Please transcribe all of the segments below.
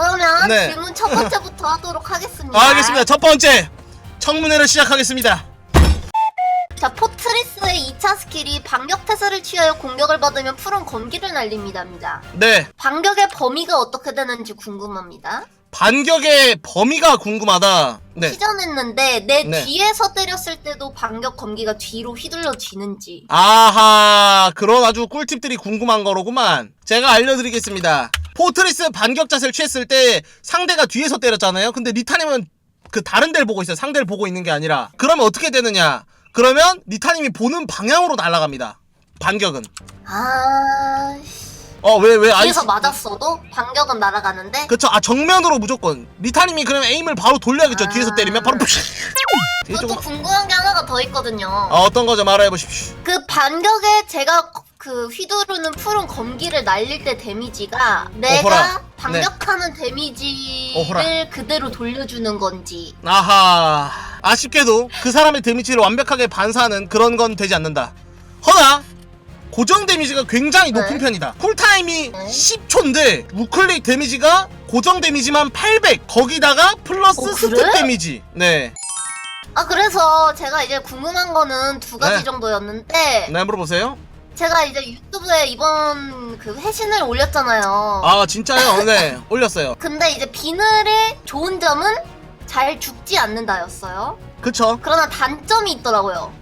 그러면 네. 질문 첫 번째부터 하도록 하겠습니다. 알겠습니다. 첫 번째 청문회를 시작하겠습니다. 자, 포트리스의 2차 스킬이 반격 태세를 취하여 공격을 받으면 푸른 검기를 날립니다. 네, 반격의 범위가 어떻게 되는지 궁금합니다. 반격의 범위가 궁금하다. 네. 시전했는데 내 네. 뒤에서 때렸을 때도 반격 검기가 뒤로 휘둘러지는지. 아하, 그런 아주 꿀팁들이 궁금한 거로구만. 제가 알려드리겠습니다. 포트리스 반격 자세를 취했을 때 상대가 뒤에서 때렸잖아요. 근데 리타님은 그 다른 데를 보고 있어요. 상대를 보고 있는 게 아니라. 그러면 어떻게 되느냐? 그러면 리타님이 보는 방향으로 날아갑니다. 반격은. 아... 왜 뒤에서 맞았어도 반격은 날아가는데. 그쵸. 정면으로 무조건. 리타님이 그러면 에임을 바로 돌려야겠죠. 뒤에서 때리면 바로 그것도 궁금한 게 하나가 더 있거든요. 어떤 거죠? 말해보십시오. 그 반격에 제가 그 휘두르는 푸른 검기를 날릴 때 데미지가 내가 어허라. 반격하는 데미지를 어허라. 그대로 돌려주는 건지. 아하, 아쉽게도 그 사람의 데미지를 완벽하게 반사하는 그런 건 되지 않는다. 허나 고정 데미지가 굉장히 높은 편이다. 쿨타임이 10초인데 우클릭 데미지가 고정 데미지만 800, 거기다가 플러스 그래? 스택 데미지. 네. 그래서 제가 이제 궁금한 거는 두 가지 네. 정도였는데 네, 물어보세요. 제가 이제 유튜브에 이번 그 회신을 올렸잖아요. 진짜요? 네, 올렸어요. 근데 이제 비늘의 좋은 점은 잘 죽지 않는다였어요. 그쵸. 그러나 단점이 있더라고요.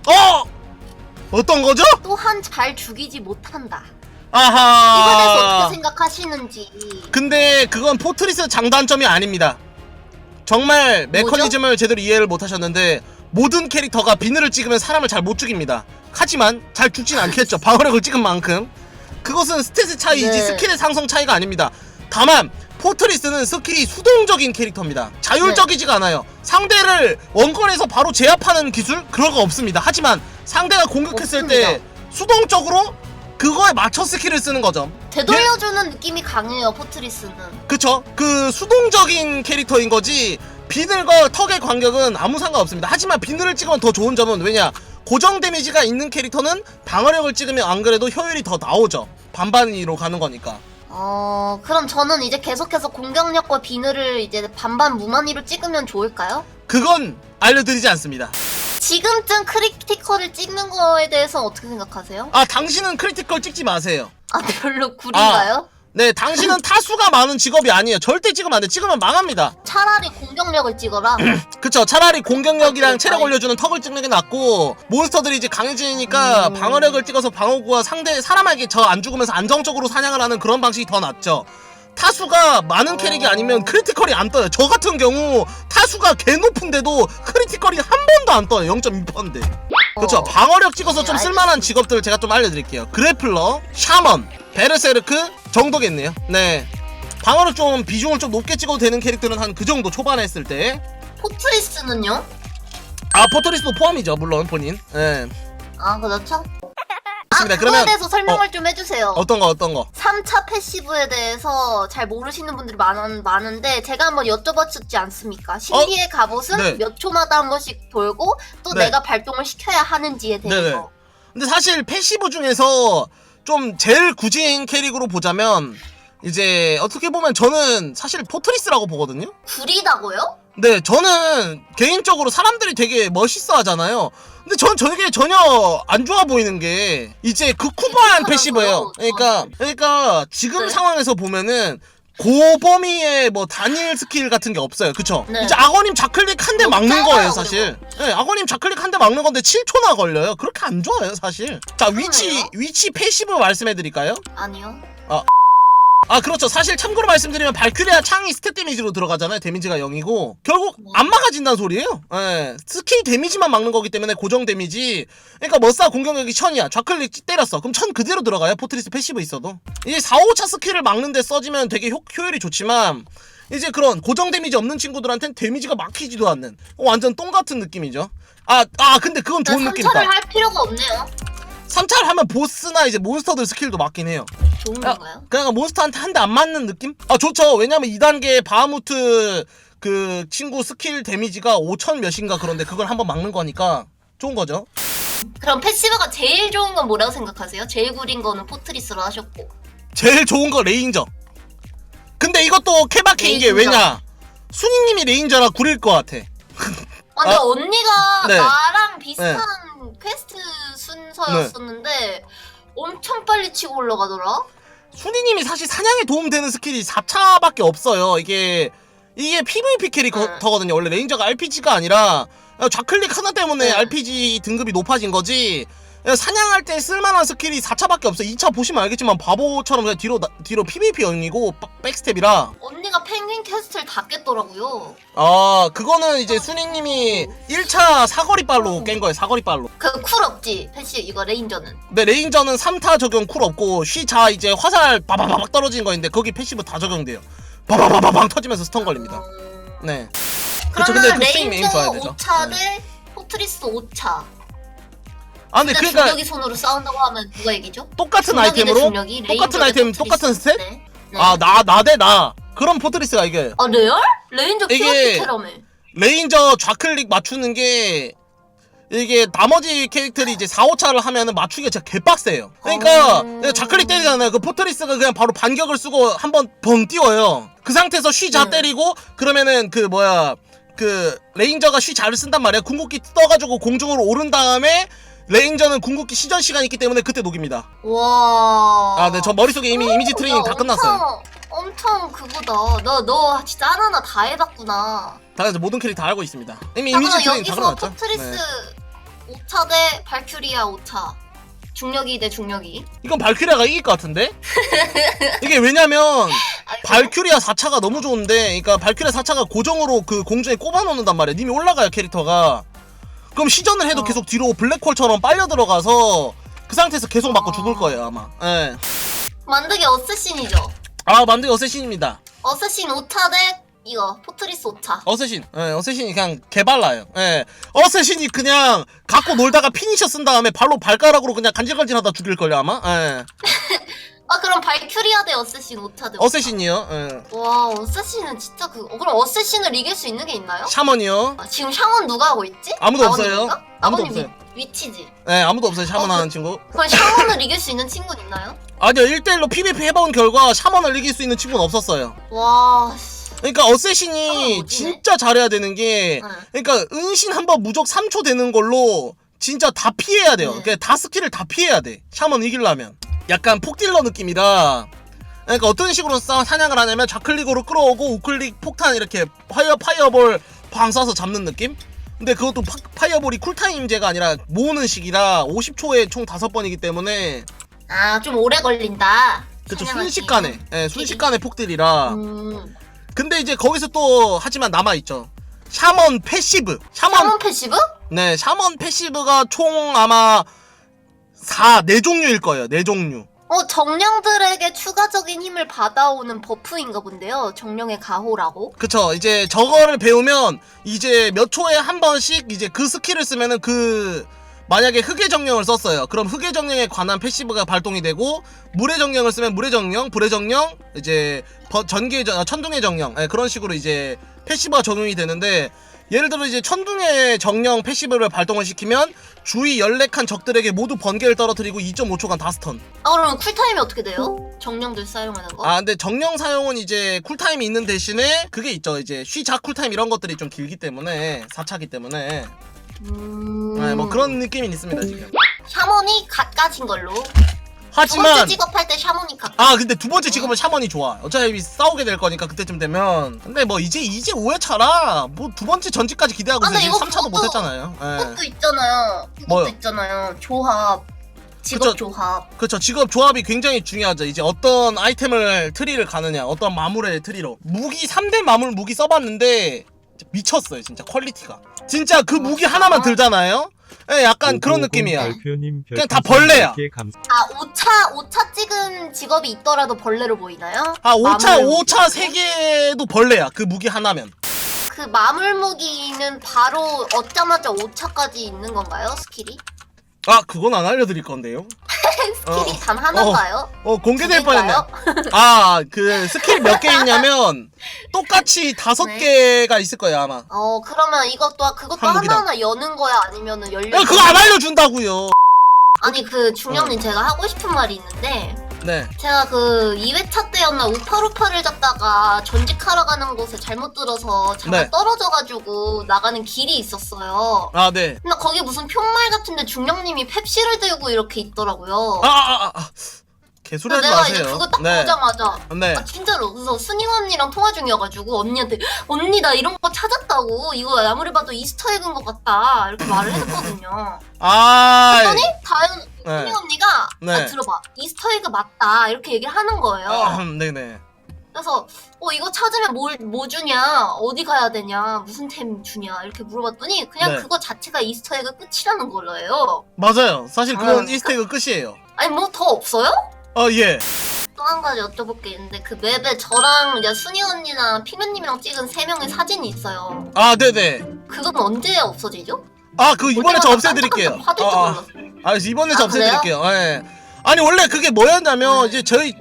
어떤 거죠? 또한 잘 죽이지 못한다. 아하. 이거에 대해서 어떻게 생각하시는지. 근데 그건 포트리스 장단점이 아닙니다. 정말 메커니즘을 제대로 이해를 못하셨는데 모든 캐릭터가 비늘을 찍으면 사람을 잘 못 죽입니다. 하지만 잘 죽진 않겠죠. 방어력을 찍은 만큼. 그것은 스탯의 차이이지 네. 스킬의 상성 차이가 아닙니다. 다만 포트리스는 스킬이 수동적인 캐릭터입니다. 자율적이지가 않아요. 상대를 원거리에서 바로 제압하는 기술? 그런 거 없습니다. 하지만 상대가 공격했을 때 없습니다. 수동적으로 그거에 맞춰 스킬을 쓰는 거죠. 되돌려주는 느낌이 강해요, 포트리스는. 그쵸? 그 수동적인 캐릭터인 거지 비늘과 턱의 간격은 아무 상관없습니다. 하지만 비늘을 찍으면 더 좋은 점은 왜냐? 고정 데미지가 있는 캐릭터는 방어력을 찍으면 안 그래도 효율이 더 나오죠. 반반으로 가는 거니까. 그럼 저는 이제 계속해서 공격력과 비늘을 이제 반반 무만히로 찍으면 좋을까요? 그건 알려드리지 않습니다. 지금쯤 크리티컬을 찍는 거에 대해서 어떻게 생각하세요? 당신은 크리티컬 찍지 마세요. 별로 구린가요? 네, 당신은 타수가 많은 직업이 아니에요. 절대 찍으면 안 돼. 찍으면 망합니다. 차라리 공격력을 찍어라. 그쵸. 차라리 공격력이랑 체력 올려주는 턱을 찍는 게 낫고 몬스터들이 이제 강해지니까 방어력을 찍어서 방어구와 상대 사람에게 저 안 죽으면서 안정적으로 사냥을 하는 그런 방식이 더 낫죠. 타수가 많은 캐릭이 아니면 크리티컬이 안 떠요. 저 같은 경우 타수가 개 높은데도 크리티컬이 한 번도 안 떠요. 0.2%인데. 그쵸. 방어력 찍어서 좀 쓸만한 직업들을 제가 좀 알려드릴게요. 그래플러, 샤먼, 베르세르크 정도겠네요. 네. 방어력 좀 비중을 좀 높게 찍어도 되는 캐릭터는 한 그 정도 초반에 했을 때. 포트리스는요? 포토리스도 포함이죠. 물론 본인. 네. 그렇죠? 맞습니다. 그거에 그러면 대해서 설명을 좀 해주세요. 어떤 거? 3차 패시브에 대해서 잘 모르시는 분들이 많은데 제가 한번 여쭤봤었지 않습니까? 신비의 갑옷은 네. 몇 초마다 한 번씩 돌고 또 네. 내가 발동을 시켜야 하는지에 대해서. 네네. 근데 사실 패시브 중에서 좀 제일 구진 캐릭으로 보자면 이제 어떻게 보면 저는 사실 포트리스라고 보거든요. 구리다고요? 네, 저는 개인적으로 사람들이 되게 멋있어 하잖아요. 근데 전 저게 전혀 안 좋아 보이는 게 이제 극후반 패시브예요. 그러니까 지금 네. 상황에서 보면은 고범위의 뭐 단일 스킬 같은 게 없어요. 그쵸? 네. 이제 악어님 좌클릭 한 대 너무 막는 짧아요, 거예요, 사실. 네, 악어님 좌클릭 한 대 막는 건데 7초나 걸려요. 그렇게 안 좋아요, 사실. 자, 위치 패시브 말씀해 드릴까요? 아니요. 그렇죠. 사실 참고로 말씀드리면 발큐리아 창이 스탯 데미지로 들어가잖아요. 데미지가 0이고 결국 안 막아진다는 소리예요. 예. 스킬 데미지만 막는 거기 때문에 고정 데미지. 그러니까 머싸 공격력이 1000이야. 좌클릭 때렸어. 그럼 1000 그대로 들어가요. 포트리스 패시브 있어도. 이게 4, 5차 스킬을 막는데 써지면 되게 효율이 좋지만 이제 그런 고정 데미지 없는 친구들한테는 데미지가 막히지도 않는 완전 똥 같은 느낌이죠. 근데 그건 좋은 느낌이다. 3차를 할 필요가 없네요. 3차를 하면 보스나 이제 몬스터들 스킬도 맞긴 해요. 좋은 건가요? 그냥 몬스터한테 한 대 안 맞는 느낌? 좋죠. 왜냐면 2단계 바하무트 그 친구 스킬 데미지가 5000 몇인가 그런데 그걸 한번 막는 거니까 좋은 거죠. 그럼 패시브가 제일 좋은 건 뭐라고 생각하세요? 제일 구린 거는 포트리스로 하셨고. 제일 좋은 거 레인저. 근데 이것도 케바케인 게 레인저. 왜냐? 순이님이 레인저라 구릴 것 같아. 근데 언니가 네. 나랑 비슷한 퀘스트 순서였었는데 엄청 빨리 치고 올라가더라. 순이님이 사실 사냥에 도움되는 스킬이 4차밖에 없어요. 이게 PVP 캐릭터거든요. 원래 레인저가 RPG가 아니라 좌클릭 하나 때문에 네. RPG 등급이 높아진 거지. 사냥할 때 쓸만한 스킬이 4차밖에 없어. 2차 보시면 알겠지만 바보처럼 그냥 뒤로 PVP 영이고 백스텝이라. 언니가 펭귄 퀘스트를 다 깼더라고요. 아, 그거는 이제 순이님이 1차 사거리빨로 깬 거예요. 사거리빨로. 그 쿨 없지 패시 이거 레인저는. 근데 레인저는 3타 적용 쿨 없고 쉬자 이제 화살 바바바박 떨어지는 거인데 거기 패시브 다 적용돼요. 바바바바방 터지면서 스턴 걸립니다. 네. 그쵸, 그러면 근데 그 스윙 메인 레인저 좋아야 되죠. 5차 대 포트리스 5차. 아 근데 근데 그러니까 중력이 손으로 싸운다고 하면 누가 이기죠? 똑같은 중력이 대 아이템으로 중력이, 똑같은 레인저 대 아이템 포트리스. 똑같은 스탯? 네. 네. 아 나 대 나. 그럼 포트리스가 이게 아 레알? 레인저 이게- POP 캐러멜. 레인저 좌클릭 맞추는 게 이게 나머지 캐릭터들이 이제 4, 5차를 하면은 맞추기가 진짜 개빡세요. 그러니까 그냥 좌클릭 때리잖아요. 그 포트리스가 그냥 바로 반격을 쓰고 한번 벙 띄워요. 그 상태에서 쉬자 때리고 그러면은 그 뭐야 그 레인저가 쉬자를 쓴단 말이야. 궁극기 떠가지고 공중으로 오른 다음에 레인저는 궁극기 시전 시간이 있기 때문에 그때 녹입니다. 와. 아, 네, 저 머릿속에 이미 이미지 트레이닝 다 끝났어요. 엄청 그거다. 너 진짜 하나하나 다 해봤구나. 다 모든 캐릭터 다 알고 있습니다. 이미 이미지 그러면 트레이닝 다 여기서 끝났죠. 포트리스 네. 5차 대 발큐리아 5차. 중력이 대 중력이. 이건 발큐리아가 이길 것 같은데? 이게 왜냐면 발큐리아 4차가 너무 좋은데, 그러니까 발큐리아 4차가 고정으로 그 공중에 꼽아놓는단 말이야. 님이 올라가요 캐릭터가. 그럼 시전을 해도 계속 뒤로 블랙홀처럼 빨려 들어가서 그 상태에서 계속 맞고 죽을 거예요 아마. 예. 만드기 어쌔신이죠. 아 만드기 어쌔신입니다. 어쌔신 5차 대 이거 포트리스 5차. 어쌔신. 예, 어쌔신이 그냥 개발라요. 예. 어쌔신이 그냥 갖고 놀다가 피니셔 쓴 다음에 발가락으로 그냥 간질간질하다 죽일걸요 아마. 예. 아 그럼 발큐리아 대 어쌔신 5차 대 어쌔신이요. 예. 와 어쌔신은 진짜 그럼 어쌔신을 이길 수 있는 게 있나요? 샤먼이요. 아, 지금 샤먼 누가 하고 있지? 아무도 아버님인가? 없어요. 아무도 아버님이 없어요. 위치지. 네, 아무도 없어요. 샤먼 어, 하는 친구. 그럼 샤먼을 이길 수 있는 친구는 있나요? 아니요, 1대1로 PVP 해본 결과 샤먼을 이길 수 있는 친구는 없었어요. 와 씨. 그러니까 어쌔신이 샤먼 오지네. 진짜 잘해야 되는 게, 응. 그러니까 은신 한번 무적 3초 되는 걸로 진짜 다 피해야 돼요. 응. 그러니까 다 스킬을 다 피해야 돼. 샤먼 이기려면. 약간 폭딜러 느낌이라. 그러니까 어떤 식으로 사냥을 하냐면 좌클릭으로 끌어오고 우클릭 폭탄 이렇게 파이어볼 방 쏴서 잡는 느낌? 근데 그것도 파이어볼이 쿨타임제가 아니라 모으는 식이라 50초에 총 5번이기 때문에 아 좀 오래 걸린다. 그쵸, 사냥하기. 순식간에. 예, 순식간에 폭딜이라. 음. 근데 이제 거기서 또 하지만 남아있죠. 샤먼 패시브. 샤먼 패시브? 네, 샤먼 패시브가 총 아마 4종류일 거예요. 4종류. 정령들에게 추가적인 힘을 받아오는 버프인가 본데요. 정령의 가호라고. 그쵸. 이제 저거를 배우면 이제 몇 초에 한 번씩 이제 그 스킬을 쓰면은 만약에 흑의 정령을 썼어요. 그럼 흑의 정령에 관한 패시브가 발동이 되고, 물의 정령을 쓰면 물의 정령, 불의 정령, 이제 천둥의 정령, 그런 식으로 이제 패시브가 적용이 되는데, 예를 들어 이제 천둥의 정령 패시브를 발동을 시키면 주위 14칸 적들에게 모두 번개를 떨어뜨리고 2.5초간 다 스턴. 아 그러면 쿨타임이 어떻게 돼요? 정령들 사용하는 거? 아 근데 정령 사용은 이제 쿨타임이 있는 대신에 그게 있죠. 이제 쉬자 쿨타임 이런 것들이 좀 길기 때문에 4차기 때문에 네, 뭐 그런 느낌이 있습니다 지금. 샤먼이 갓가진 걸로. 두 하지만 번째 직업할 때 샤먼이 갓. 아 근데 두 번째 직업은 샤먼이 좋아. 어차피 싸우게 될 거니까 그때쯤 되면. 근데 뭐 이제 5회차라 뭐 두 번째 전직까지 기대하고 아, 근데 있어요. 이거 3차도 그것도- 못했잖아요. 그것도 있잖아요. 그것도 뭐요? 있잖아요. 조합. 직업 그쵸. 조합. 그렇죠. 직업 조합이 굉장히 중요하죠. 이제 어떤 아이템을 트리를 가느냐, 어떤 마물의 트리로. 무기 3대 마물 무기 써봤는데 미쳤어요. 진짜 퀄리티가. 진짜 그 무기 하나만 들잖아요. 예, 약간 그런 느낌이야. 그냥 다 벌레야. 아 5차 찍은 직업이 있더라도 벌레로 보이나요? 아 5차 마물 무기. 3개도 벌레야. 그 무기 하나면. 그 마물 무기는 바로 얻자마자 5차까지 있는 건가요? 스킬이? 아 그건 안 알려드릴 건데요. 스킬이 단 하나인가요? 공개될 두 뻔했네. 개인가요? 아 그 스킬 몇 개 있냐면 똑같이 5개가 있을 거예요 아마. 그러면 그것도 한 무기당. 하나하나 여는 거야? 아니면은 열려? 그거 안 알려준다고요. 아니 그 중령님 제가 하고 싶은 말이 있는데 네. 제가 그 2회차 때였나 우파루파를 잡다가 전직하러 가는 곳에 잘못 들어서 잠깐 네. 떨어져가지고 나가는 길이 있었어요. 아, 네. 근데 거기 무슨 푯말 같은데 중령님이 펩시를 들고 이렇게 있더라고요. 개소리 하지 내가 이제 마세요. 그거 딱 네. 보자마자 네. 아 진짜로 그래서 순이 언니랑 통화 중이어가지고 언니한테 언니 나 이런 거 찾았다고 이거 아무리 봐도 이스터에그인 것 같다 이렇게 말을 했거든요. 그랬더니 다현 네. 순이 언니가 네. 아, 들어봐 이스터에그 맞다 이렇게 얘기를 하는 거예요. 네네. 그래서 이거 찾으면 뭐 주냐 어디 가야 되냐 무슨 템 주냐 이렇게 물어봤더니 그냥 네. 그거 자체가 이스터에그 끝이라는 거예요. 맞아요. 사실 그건 아, 이스터에그 끝이에요. 아니 뭐 더 없어요? 예. 또 한 가지 여쭤볼 게 있는데 그 맵에 저랑 이제 순이 언니랑 피면님이랑 찍은 3명의 사진이 있어요. 아, 네네. 그건 언제 없어지죠? 그 이번에 저 없애드릴게요. 화들짝 놀랐어. 이번에 저 아, 없애드릴게요. 예. 아니 원래 그게 뭐였냐면 이제 저희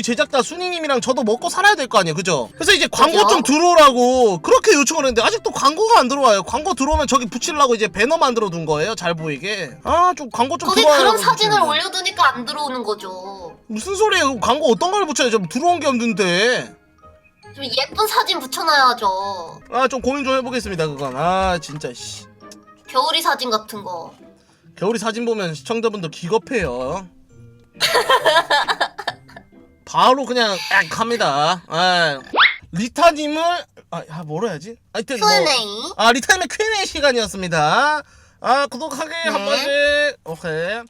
제작자 순이님이랑 저도 먹고 살아야 될 거 아니에요, 그죠? 그래서 이제 광고 그죠? 좀 들어오라고 그렇게 요청을 했는데 아직도 광고가 안 들어와요. 광고 들어오면 저기 붙이려고 이제 배너 만들어 둔 거예요, 잘 보이게. 좀 광고 좀 거기 들어와요. 그런 사진을 올려두니까 안 들어오는 거죠. 무슨 소리예요? 광고 어떤 걸 붙여야죠? 들어온 게 없는데. 좀 예쁜 사진 붙여놔야죠. 좀 고민 좀 해보겠습니다, 그건. 진짜 씨. 겨울이 사진 같은 거. 겨울이 사진 보면 시청자분들 기겁해요. 바로 그냥 합니다. 리타님을 뭐라 해야지? 하여튼 Q&A. 리타님의 Q&A 시간이었습니다. 구독하기 한 번씩. 오케이.